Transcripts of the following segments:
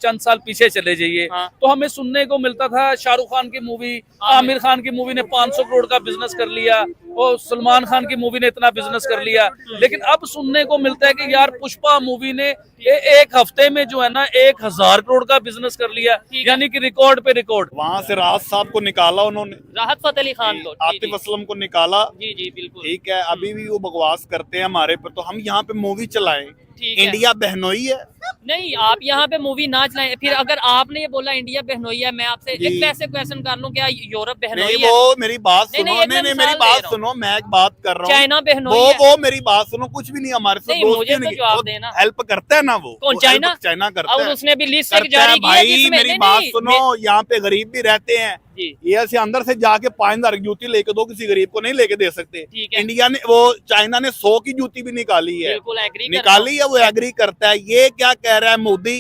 चंद साल पीछे चले जाइए तो हमें सुनने को मिलता था शाहरुख खान की मूवी, आमिर खान की मूवी ने 500 करोड़ का बिजनेस कर लिया और सलमान खान की मूवी ने इतना बिजनेस कर लिया। लेकिन अब सुनने को मिलता है कि यार पुष्पा मूवी ने एक हफ्ते में जो है ना 1000 करोड़ का बिजनेस कर लिया, यानी कि रिकॉर्ड पे रिकॉर्ड। वहाँ से राहत साहब को निकाला उन्होंने, राहत फतेह अली खान को, आतिफ असलम को निकाला। जी जी बिल्कुल ठीक है, अभी भी वो बकवास करते हैं हमारे पर, तो हम यहाँ पे मूवी चलाएं। ठीक है। इंडिया बहनोई है। नहीं, आप यहाँ पे मूवी ना चलाएं। फिर अगर आपने ये बोला इंडिया बहनोई है, मैं आपसे एक वैसे क्वेश्चन कर लूं, क्या यूरोप बहनोई नहीं, है? वो मेरी बात नहीं, सुनो। नहीं, नहीं नहीं, मेरी बात सुनो, मैं एक बात कर रहा हूँ। चाइना बहनोई है। वो मेरी बात सुनो, कुछ भी नहीं हमारे से नहीं, दोस्ती मुझे तो नहीं। जवाब देना। हेल्प करता है ना वो। कौन? वो चाइना? चाइना करता और है। उसने भी लिस्ट करता जारी है की है भाई, जिसमें मेरी बात सुनो, यहाँ पे गरीब भी रहते हैं। ये ऐसे अंदर से जाके 5000 की जूती लेके दो, किसी गरीब को नहीं लेके दे सकते। इंडिया ने, वो चाइना ने 100 की जूती भी निकाली है, निकाली है, वो एग्री करता है। ये क्या कह रहा है मोदी?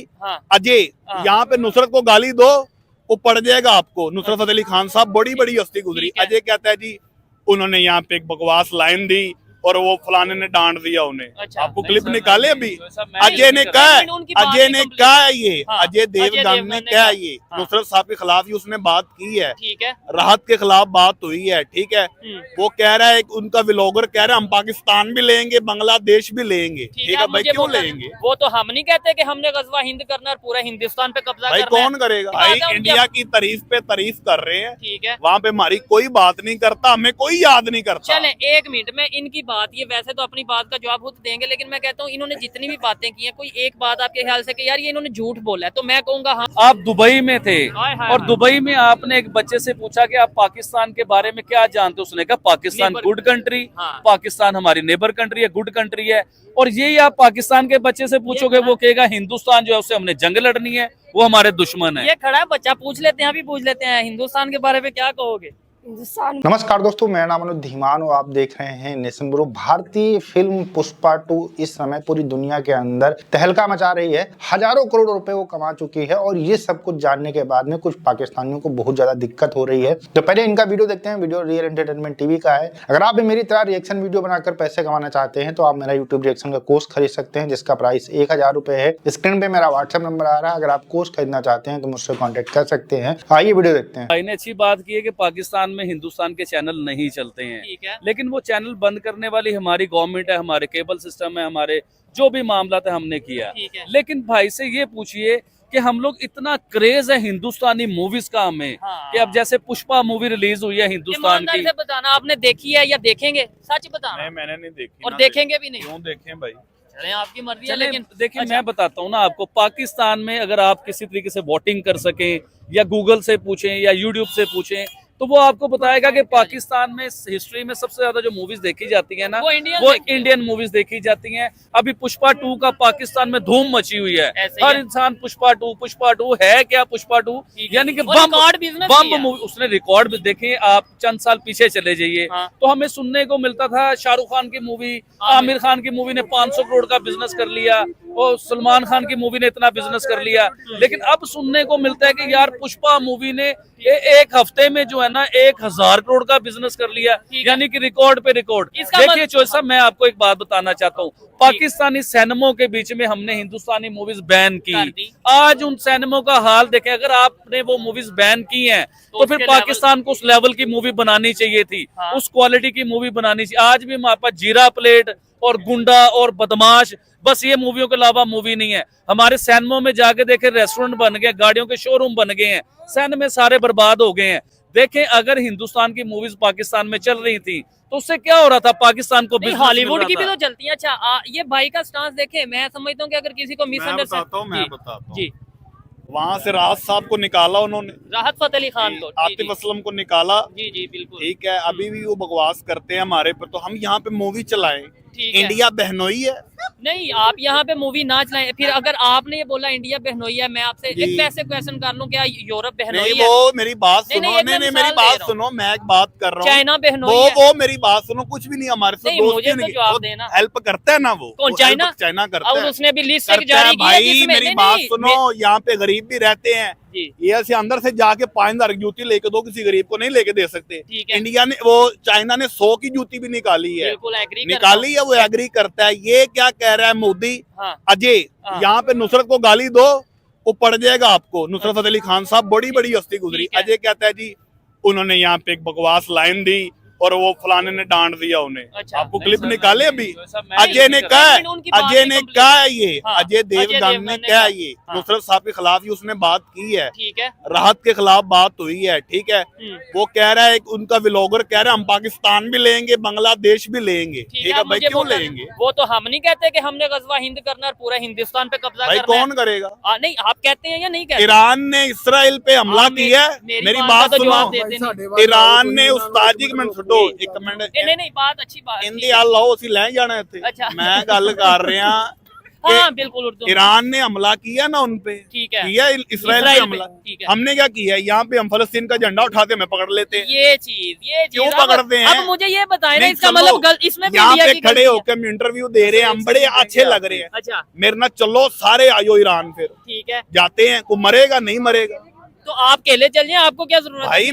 अजय, यहाँ पे नुसरत को गाली दो, वो पड़ जाएगा आपको। नुसरत फतेह अली खान साहब बड़ी बड़ी हस्ती गुजरी। अजय कहता है जी उन्होंने यहाँ पे एक बकवास लाइन दी और वो फलाने ने डांट दिया उन्हें। अच्छा, आपको क्लिप निकाले अभी? अजय ने कहा, ये अजय देवगन ने कहा, ये नुसरत साहब के खिलाफ ही उसने बात की है। ठीक है, राहत के खिलाफ बात हुई है। ठीक है, वो कह रहा है, उनका व्लॉगर कह रहा है हम पाकिस्तान भी लेंगे, बांग्लादेश भी लेंगे। ठीक है भाई, क्यों लेंगे? वो तो हम नहीं कहते कि हमने गजवा हिंद करना और पूरा हिंदुस्तान पे कब्जा भाई करना है। कौन करेगा भाई? इंडिया की तारीफ पे तारीफ कर रहे हैं। ठीक है, वहाँ पे हमारी कोई बात नहीं करता, हमें कोई याद नहीं करता। चले एक मिनट में इनकी बात, ये वैसे तो अपनी बात का जवाब खुद देंगे, लेकिन मैं कहता हूँ इन्होंने जितनी भी बातें की हैं, कोई एक बात आपके ख्याल से कि यार ये इन्होंने झूठ बोला है, तो मैं कहूंगा हाँ। आप दुबई में थे और दुबई में आपने एक बच्चे से पूछा कि आप पाकिस्तान के बारे में क्या जानते हो? उसने कहा पाकिस्तान गुड कंट्री, पाकिस्तान हमारी नेबर कंट्री है, गुड कंट्री है। और यही आप पाकिस्तान के बच्चे से पूछोगे, वो कहेगा हिंदुस्तान जो है उससे हमने जंग लड़नी है, वो हमारे दुश्मन है। ये खड़ा है बच्चा, पूछ लेते हैं, अभी पूछ लेते हैं, हिंदुस्तान के बारे में क्या कहोगे? नमस्कार दोस्तों, मेरा नाम अनुज धीमान और आप देख रहे हैं नेशन ब्रो। भारतीय फिल्म पुष्पा 2 इस समय पूरी दुनिया के अंदर तहलका मचा रही है। हजारों करोड़ रुपए वो कमा चुकी है और ये सब कुछ जानने के बाद में कुछ पाकिस्तानियों को बहुत ज्यादा दिक्कत हो रही है। तो पहले इनका वीडियो देखते हैं। वीडियो रियल एंटरटेनमेंट टीवी का है। अगर आप भी मेरी तरह रिएक्शन वीडियो बनाकर पैसे कमाना चाहते हैं तो आप मेरा यूट्यूब रिएक्शन का कोर्स खरीद सकते हैं, जिसका प्राइस 1000 रुपए है। स्क्रीन पे मेरा व्हाट्सएप नंबर आ रहा है। अगर आप कोर्स खरीदना चाहते हैं तो मुझसे कॉन्टेक्ट कर सकते हैं। आइए वीडियो देखते हैं। भाई ने अच्छी बात की है कि पाकिस्तान में हिंदुस्तान के चैनल नहीं चलते हैं, लेकिन वो चैनल बंद करने वाली हमारी गवर्नमेंट है, हमारे केबल सिस्टम है, हमारे जो भी मामला था हमने किया। लेकिन भाई से ये पूछिए कि हम लोग इतना क्रेज है हिंदुस्तानी मूवीज का हमें कि अब जैसे पुष्पा मूवी रिलीज हुई है हिंदुस्तान की, से बताना आपने देखी है या देखेंगे? सच बताना। नहीं, मैंने नहीं देखी और देखेंगे भी नहीं? क्यों देखें भाई, चलें आपकी मर्जी है। चलें, लेकिन देखिए मैं बताता हूँ ना आपको, पाकिस्तान में अगर आप किसी तरीके से वोटिंग कर सकें या गूगल से पूछें या यूट्यूब से पूछें तो वो आपको बताएगा कि पाकिस्तान में हिस्ट्री में सबसे ज्यादा जो मूवीज देखी जाती है ना, वो इंडियन मूवीज देखी जाती हैं। अभी पुष्पा 2 का पाकिस्तान में धूम मची हुई है। हर इंसान पुष्पा 2 है क्या? पुष्पा 2 यानी कि बम मूवी, उसने रिकॉर्ड भी देखे। आप चंद साल पीछे चले जाइए तो हमें सुनने को मिलता था शाहरुख खान की मूवी, आमिर खान की मूवी ने 500 करोड़ का बिजनेस कर लिया और सलमान खान की मूवी ने इतना बिजनेस कर लिया। लेकिन अब सुनने को मिलता है कि यार पुष्पा मूवी ने एक हफ्ते में जो है ना 1000 करोड़ का बिजनेस कर लिया, यानी कि रिकॉर्ड पे रिकॉर्ड। देखिए चोर साहब, मैं आपको एक बात बताना चाहता हूँ, पाकिस्तानी सिनेमों के बीच में हमने हिंदुस्तानी मूवीज बैन की। आज उन सिनेमों का हाल देखें। अगर आपने वो मूवीज बैन की हैं तो फिर पाकिस्तान को उस लेवल की मूवी बनानी चाहिए थी, उस क्वालिटी की मूवी बनानी चाहिए। आज भी हमारे पास जीरा प्लेट और गुंडा और बदमाश, बस ये मूवियों के अलावा मूवी नहीं है। हमारे सिनेमा में जाके देखे, रेस्टोरेंट बन गए, गाड़ियों के शोरूम बन गए हैं, सिनेमा सारे बर्बाद हो गए हैं। देखें, अगर हिंदुस्तान की मूवीज पाकिस्तान में चल रही थी तो उससे क्या हो रहा था? पाकिस्तान को हॉलीवुड की भी तो चलती है। अच्छा, ये भाई का स्टांस देखे, मैं समझता हूँ कि अगर किसी को मिसअंडरस्टैंडिंग जी, वहाँ से राहत साहब को निकाला उन्होंने, राहत फतेह अली खान को, आतिफ असलम को निकाला। जी जी बिल्कुल। ठीक है, अभी भी वो बकवास करते हैं हमारे पर, तो हम यहाँ पे मूवी चलाएं। इंडिया बहनोई है। नहीं, आप यहाँ पे मूवी ना चलाएं। फिर अगर आपने ये बोला इंडिया बहनोई है, मैं आपसे एक वैसे क्वेश्चन कर लूं, क्या यूरोप बहनोई है? वो मेरी बात सुनो। नहीं, मेरी बात सुनो, मैं एक बात कर रहा हूँ। चाइना बहनोई है। वो मेरी बात सुनो, कुछ भी नहीं हमारे से मुझे तो जवाब देना। हेल्प करता है ना वो। कौन? चाइना? चाइना करता है। और उसने भी लिस्ट जारी की है भाई, मेरी बात सुनो, यहाँ पे गरीब भी रहते हैं। ये ऐसे अंदर से जाके 5000 की जूती लेके दो, किसी गरीब को नहीं लेके दे सकते। इंडिया ने, वो चाइना ने 100 की जूती भी निकाली है, निकाली है, वो एग्री करता है। ये क्या कह रहा है मोदी? अजय, यहाँ पे नुसरत को गाली दो, वो पड़ जाएगा आपको। नुसरत फतेह अली खान साहब बड़ी बड़ी हस्ती गुजरी। अजय कहता है जी उन्होंने यहाँ पे एक बकवास लाइन दी और वो फलाने ने डांट दिया उन्हें। अच्छा, आपको क्लिप निकाले अभी? अजय ने कहा है ये अजय देवगन ने कहा ये नुसरत साहब के खिलाफ ही उसने बात की है। ठीक है, राहत के खिलाफ बात हुई है। ठीक है, वो कह रहा है उनका व्लॉगर कह रहा है हम पाकिस्तान भी लेंगे बांग्लादेश भी लेंगे। ठीक है भाई, क्यों लेंगे? वो तो हम नहीं कहते कि हमने गजवा हिंद करना और पूरा हिंदुस्तान पे कब्जा भाई करना है। कौन करेगा? नहीं, आप कहते हैं या नहीं कहते? ईरान ने इसराइल पे हमला किया है। मेरी बात सुनो, ईरान ने उस्ताद जी एक मिनट नहीं, बात अच्छी बात हिंदी लाओ ਅਸੀਂ ਲੈ ਜਾਣਾ ਇੱਥੇ। अच्छा, मैं गल कर रहा हाँ बिल्कुल उर्दू। ईरान ने हमला किया ना उन पे, ठीक है, किया इसराइल पे हमला। हमने क्या किया? यहाँ पे हम फलस्तीन का झंडा उठाते हमें पकड़ लेते हैं। ये चीज क्यों पकड़ते हैं? अब मुझे ये बताएं ना, इसका मतलब इसमें भी यहाँ पे खड़े होकर हम इंटरव्यू दे रहे हैं, हम बड़े अच्छे लग रहे हैं। अच्छा, मेरे ना चलो सारे आयो ईरान, फिर ठीक है जाते हैं। को मरेगा नहीं मरेगा तो आप अकेले चल जाए, आपको क्या जरूरत भाई?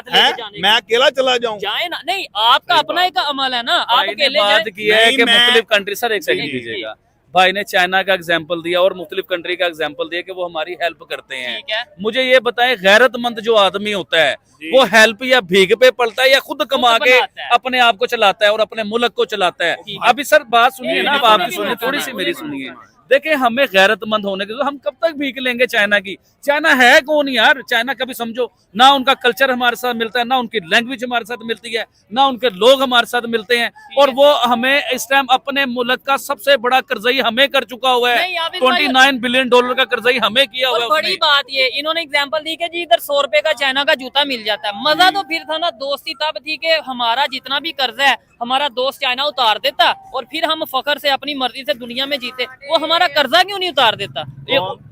है मैं अकेला चला जाऊं? जाए ना, नहीं आपका अपना एक अमल है ना, आप अकेले बात की है कि मुख्तलिफ कंट्री, सर एक सेकंड नहीं, दीजिएगा, भाई ने चाइना का एग्जांपल दिया और मुख्तलिफ कंट्री का एग्जांपल दिया कि वो हमारी हेल्प करते हैं। ठीक है, मुझे ये बताएं, गैरतमंद जो आदमी होता है वो हेल्प या भीख पे पड़ता है या खुद कमा के अपने आप को चलाता है और अपने मुल्क को चलाता है? अभी सर बात सुनिए ना, अब आपकी सुनिए, थोड़ी सी मेरी सुनिए। देखिए, हमें गैरतमंद होने के तो हम कब तक भीख लेंगे चाइना की? चाइना है कौन यार? चाइना कभी समझो ना, उनका कल्चर हमारे साथ मिलता है, ना उनकी लैंग्वेज हमारे साथ मिलती है, ना उनके लोग हमारे साथ मिलते हैं, और वो हमें इस टाइम अपने मुल्क का सबसे बड़ा कर्जई हमें कर चुका हुआ है। 29 बिलियन डॉलर का कर्जई हमें किया हुआ है। बड़ी बात ये इन्होंने एग्जांपल दी कि जी इधर 100 रुपए का चाइना का जूता मिल जाता है। मजा तो फिर था ना, दोस्ती तब थी कि हमारा जितना भी कर्जा है हमारा दोस्त चाइना उतार देता और फिर हम फखर से अपनी मर्जी से दुनिया में जीते। वो हमारा कर्जा क्यों नहीं उतार देता?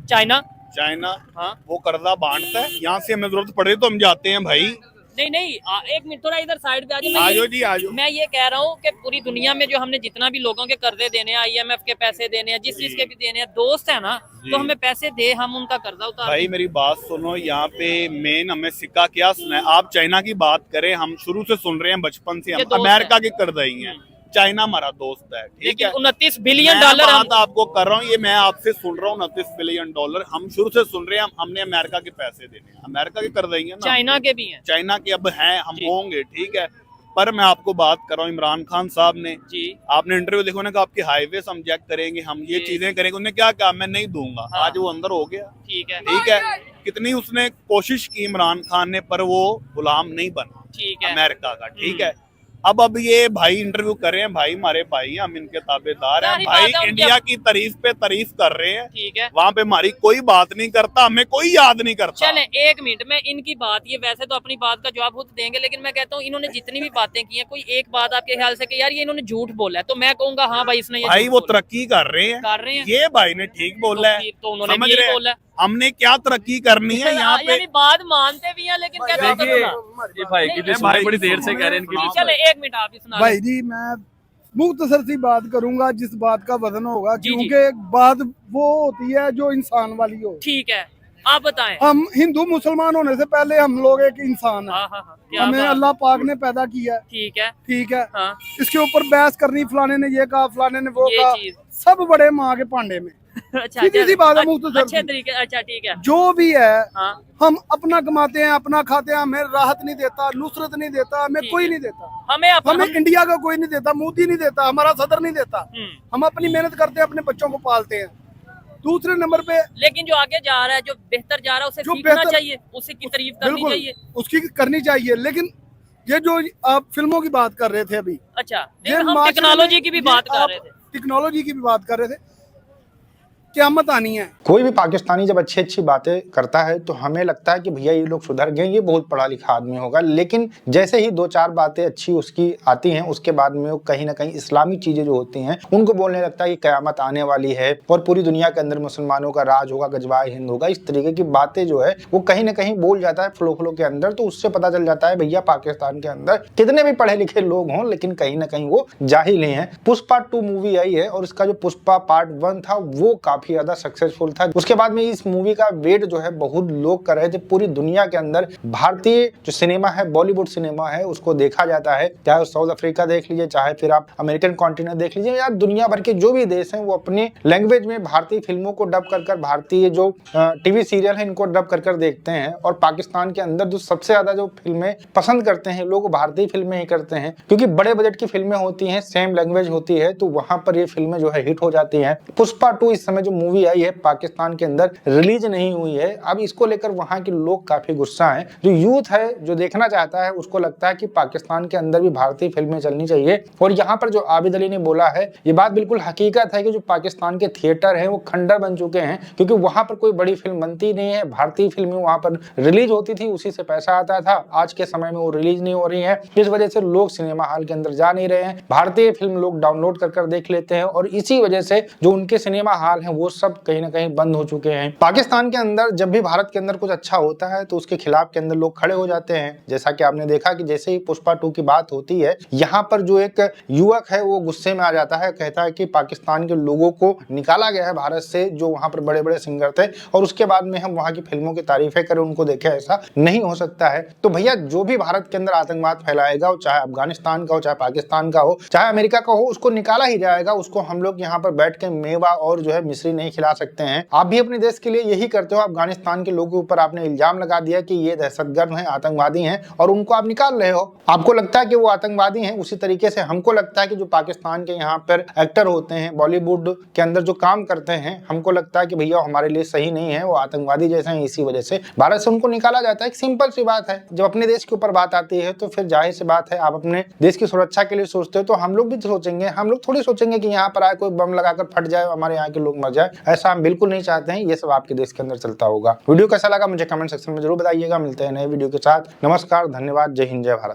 चाइना हाँ, वो कर्जा बांटता है। यहाँ से हमें जरूरत पड़े तो हम जाते हैं भाई। नहीं, एक मिनट थोड़ा इधर साइड पे आजो जी आजो। मैं ये कह रहा हूँ कि पूरी दुनिया में जो हमने जितना भी लोगों के कर्जे देने हैं, IMF के पैसे देने हैं, जिस चीज के भी देने हैं, दोस्त है ना, तो हमें पैसे दे, हम उनका कर्जा उतार। भाई मेरी बात सुनो, यहाँ पे मेन हमें सिक्का क्या सुना है? आप चाइना की बात करें, हम शुरू से सुन रहे हैं, बचपन से हम अमेरिका के कर्जई हैं। चाइना हमारा दोस्त है, ठीक है। 29 बिलियन डॉलर बात आपको कर रहा हूँ, ये मैं आपसे सुन रहा हूँ। 29 बिलियन डॉलर हम शुरू से सुन रहे हैं। हमने अमेरिका के पैसे देने, अमेरिका के कर्जई हैं ना, चाइना के भी हैं, चाइना के अब हैं, हम होंगे, ठीक है। पर मैं आपको बात कर रहा हूँ, इमरान खान साहब ने जी, आपने इंटरव्यू देखो ना, कि आपके हाईवे हम चेक करेंगे, हम ये चीजें करेंगे। उन्होंने क्या कहा? मैं नहीं दूंगा। हाँ। आज वो अंदर हो गया, ठीक है, ठीक है। कितनी उसने कोशिश की इमरान खान ने, पर वो गुलाम नहीं बना, ठीक है, अमेरिका का, ठीक है। अब ये भाई इंटरव्यू कर रहे हैं, भाई हमारे भाई, हम इनके ताबेदार हैं भाई, इंडिया की तारीफ पे तारीफ कर रहे हैं, ठीक है। वहाँ पे हमारी कोई बात नहीं करता, हमें कोई याद नहीं करता। चले एक मिनट में इनकी बात, ये वैसे तो अपनी बात का जवाब खुद देंगे, लेकिन मैं कहता हूँ इन्होंने जितनी भी बातें की हैं, कोई एक बात आपके ख्याल से कि यार ये इन्होंने झूठ बोला है, तो मैं कहूँगा हाँ भाई इसने भाई वो तरक्की कर रहे हैं, ये भाई ने ठीक बोला है, तो उन्होंने भी यही बोला है। हमने क्या तरक्की करनी है यहाँ पे? बात मानते भी हैं, लेकिन कहते हैं ये भाई की भी सुनाई बड़ी देर से कह रहे हैं इनकी। चले एक मिनट आप ही सुना भाई जी, मैं मुख्तसर सी बात करूंगा, जिस बात का वजन होगा, क्योंकि बात वो होती है जो इंसान वाली हो। ठीक है, आप बताएं। हम हिंदू मुसलमान होने से पहले हम लोग एक इंसान है। हमें अल्लाह पाक ने पैदा किया, ठीक है, ठीक है। हाँ। इसके ऊपर बहस करनी, फलाने ने ये कहा, फलाने ने वो कहा, सब बड़े माँ के पांडे में। अच्छा, सीधी बात है मुख्तसर, अच्छे तरीके। अच्छा ठीक है, जो भी है हाँ। हम अपना कमाते हैं, अपना खाते हैं, हमें राहत नहीं देता, नुसरत नहीं देता, हमें कोई नहीं देता, हमें इंडिया का कोई नहीं देता, मोदी नहीं देता, हमारा सदर नहीं देता। हम अपनी मेहनत करते हैं, अपने बच्चों को पालते हैं। दूसरे नंबर पे, लेकिन जो आगे जा रहा है, जो बेहतर जा रहा है, उसे सीखना चाहिए, उसी की तारीफ करनी चाहिए, उसकी करनी चाहिए। लेकिन ये जो आप फिल्मों की बात कर रहे थे अभी, अच्छा, हम टेक्नोलॉजी की भी बात कर रहे थे, टेक्नोलॉजी की भी बात कर रहे थे, क़यामत आनी है। कोई भी पाकिस्तानी जब अच्छी अच्छी बातें करता है तो हमें लगता है कि भैया ये लोग सुधर गए, ये बहुत पढ़ा लिखा आदमी होगा। लेकिन जैसे ही दो चार बातें अच्छी उसकी आती हैं, उसके बाद में वो कहीं ना कहीं इस्लामी चीजें जो होती हैं उनको बोलने लगता है कि क़यामत आने वाली है और पूरी दुनिया के अंदर मुसलमानों का राज होगा, गजवाए हिंद होगा। इस तरीके की बातें जो है वो कहीं ना कहीं बोल जाता है फ्लो के अंदर। तो उससे पता चल जाता है भैया पाकिस्तान के अंदर कितने भी पढ़े लिखे लोग हों, लेकिन कहीं ना कहीं वो जाहिल ही हैं। पुष्पा 2 मूवी आई है और इसका जो पुष्पा पार्ट 1 था वो काफी काफी ज्यादा सक्सेसफुल था। उसके बाद में इस मूवी का वेट जो है बहुत लोग कर रहे थे। पूरी दुनिया के अंदर भारतीय जो सिनेमा है, बॉलीवुड सिनेमा है, उसको देखा जाता है। चाहे साउथ अफ्रीका देख लीजिए, चाहे फिर आप अमेरिकन कॉन्टिनेंट देख लीजिए, या दुनिया भर के जो भी देश हैं वो अपनी लैंग्वेज में भारतीय फिल्मों को डब कर भारतीय जो टीवी सीरियल है इनको डब कर देखते हैं। और पाकिस्तान के अंदर जो सबसे ज्यादा जो फिल्में पसंद करते हैं लोग, भारतीय फिल्में ही करते हैं, क्योंकि बड़े बजट की फिल्में होती हैं, सेम लैंग्वेज होती है, तो वहां पर ये फिल्में जो है हिट हो जाती हैं। पुष्पा 2 इस समय जो मूवी आई है पाकिस्तान के अंदर रिलीज नहीं हुई है। अब इसको लेकर वहां के लोग काफी गुस्सा हैं। जो यूथ है जो देखना चाहता है उसको लगता है कि पाकिस्तान के अंदर भी भारतीय फिल्में चलनी चाहिए। और यहाँ पर जो आबिद अली ने बोला है ये बात बिल्कुल हकीकत है कि जो पाकिस्तान के थिएटर हैं वो खंडर बन चुके हैं, क्योंकि वहां पर कोई बड़ी फिल्म बनती नहीं है। भारतीय फिल्में वहां पर रिलीज होती थी, उसी से पैसा आता था। आज के समय में वो रिलीज नहीं हो रही है, इस वजह से लोग सिनेमा हॉल के अंदर जा नहीं रहे हैं। भारतीय फिल्म लोग डाउनलोड कर देख लेते हैं और इसी वजह से जो उनके सिनेमा हॉल हैं वो सब कहीं ना कहीं बंद हो चुके हैं। पाकिस्तान के अंदर जब भी भारत के अंदर कुछ अच्छा होता है तो उसके खिलाफ के अंदर लोग खड़े हो जाते हैं। जैसा कि आपने देखा कि जैसे ही पुष्पा 2 की बात होती है, यहाँ पर जो एक युवक है वो गुस्से में आ जाता है, कहता है कि पाकिस्तान के लोगों को निकाला गया है भारत से जो वहां पर बड़े बड़े सिंगर थे, और उसके बाद में हम वहां की फिल्मों की तारीफें करें, उनको देखें, ऐसा नहीं हो सकता है। तो भैया जो भी भारत के अंदर आतंकवाद फैलाएगा, वो चाहे अफगानिस्तान का हो, चाहे पाकिस्तान का हो, चाहे अमेरिका का हो, उसको निकाला ही जाएगा। उसको हम लोग यहाँ पर बैठ के मेवा और जो है मिश्री नहीं खिला सकते हैं। आप भी अपने देश के लिए यही करते हो। अफगानिस्तान के लोगों के ऊपर आपने इल्जाम लगा दिया कि ये दहशतगर्द हैं, आतंकवादी हैं, और उनको आप निकाल रहे हो। आपको लगता है कि वो आतंकवादी हैं। उसी तरीके से हमको लगता है कि जो पाकिस्तान के यहाँ पर एक्टर होते हैं, बॉलीवुड के अंदर जो काम करते हैं, हमको लगता है कि भैया हमारे लिए सही नहीं है, वो आतंकवादी जैसे हैं, इसी वजह से भारत से उनको निकाला जाता है। एक सिंपल सी बात है। जब अपने देश के ऊपर बात आती है तो फिर जाहिर सी बात है आप अपने देश की सुरक्षा के लिए सोचते हो, तो हम लोग भी सोचेंगे। हम लोग थोड़ी सोचेंगे कि यहाँ पर आए कोई बम लगाकर फट जाए, हमारे यहाँ के लोग मर जाए। ऐसा हम बिल्कुल नहीं चाहते हैं। ये सब आपके देश के अंदर चलता होगा। वीडियो कैसा लगा मुझे कमेंट सेक्शन में जरूर बताइएगा। मिलते हैं नए वीडियो के साथ। नमस्कार, धन्यवाद, जय हिंद, जय भारत।